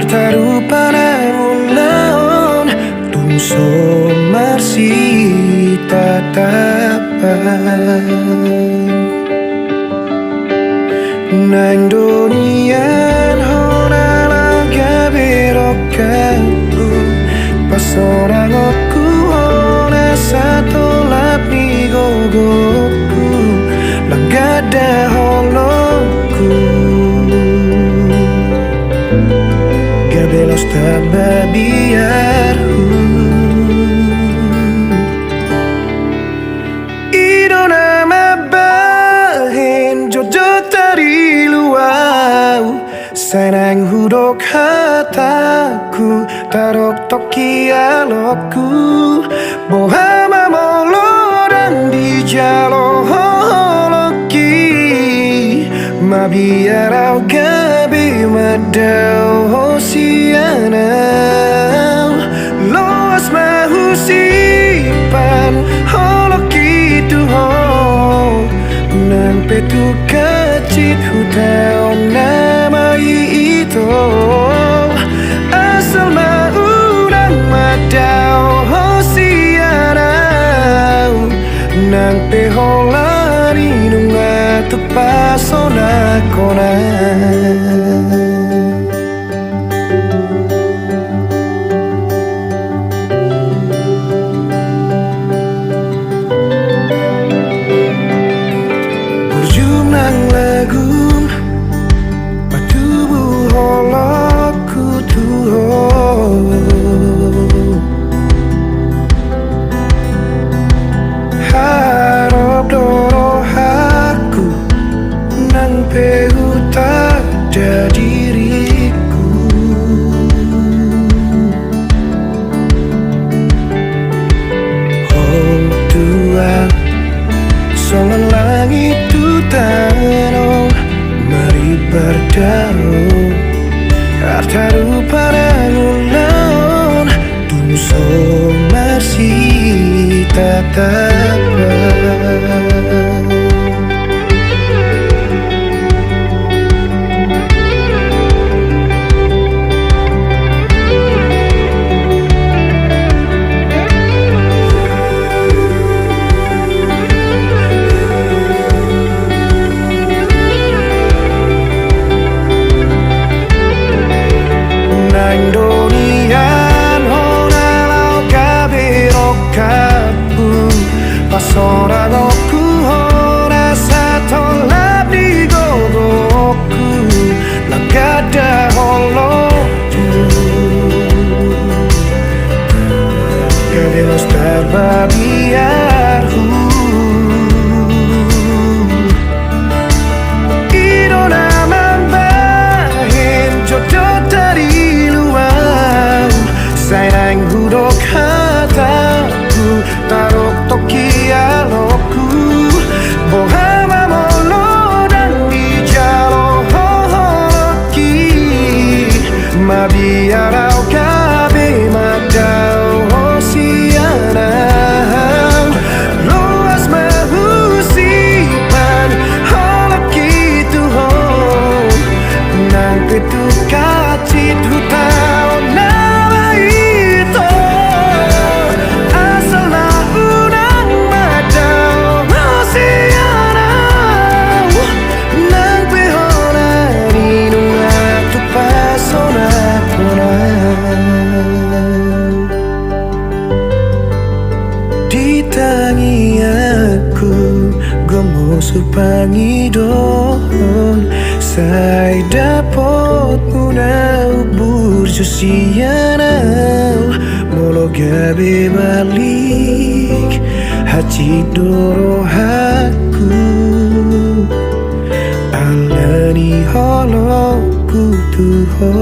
Harta rupa nangunaon tungso marsi tatapan nang dunian honala gaberokanku pas orang aku ona satu lapi gogoku langgada holoku gabelos tababiarku idona mabahin jojo tari luau senang hudok hataku tarok toki alokku bohama molo dan di jalo holoki mabiarau gabi madau hosianau loas mahusipan holoki tuho nang petu kacit hutau nama itu asal maunang madau hosianau nang peholari nunga tupasona kona lagun patubu holoku tuho harap dorohaku nang pehuta diriku oh Tuhan songan langit tanong mari berdarung harta rupa nangunaon tungso marsi tatapan donian honalau gaberokapu pasorang aku hona satolap di gogoku lagada holoku gabelos tababiarku idona mambahin jodoh dari sayang hudok hataku tarok toki alokku bohama molo dan di jalo holoki mabiarau gabe madau hosianau loas mahusipan holoki tuho nang petu kacit hutau ditangi aku gomo supangi dohon sai dapot munau burjusianau molo gabe balik hati dorohaku alani holoku tuho